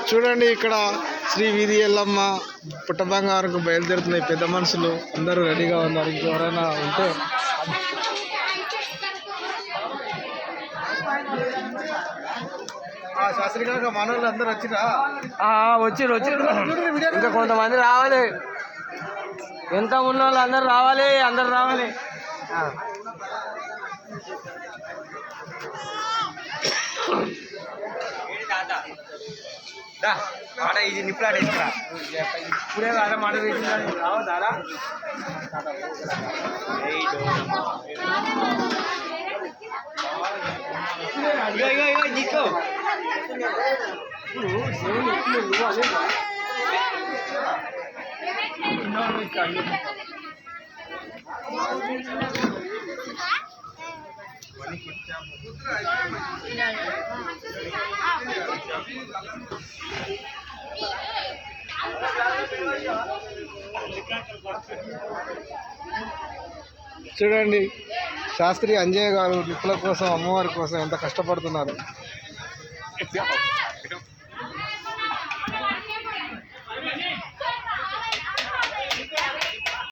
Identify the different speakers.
Speaker 1: చూడండి ఇక్కడ శ్రీ వీధి ఎల్లమ్మ పుట్టబంగారకు బయలుదేరుతున్నాయి పెద్ద మనుషులు అందరూ రెడీగా ఉన్నారు. ఇంకెవరైనా ఉంటే శాస్త్రి గారు మనోళ్ళు అందరూ వచ్చిరా?
Speaker 2: వచ్చిర్రు ఇంకా కొంతమంది రావాలి. ఎంత ఉన్న వాళ్ళు అందరు రావాలి, అందరు రావాలి. ఇది నిప్పులాడ ఇప్పుడే ఆడ మాట వేసింది రావా దాదా నీకో
Speaker 1: చూడండి శాస్త్రి అంజయ్య గారు నిప్పుల కోసం అమ్మవారి కోసం ఎంత కష్టపడుతున్నారు.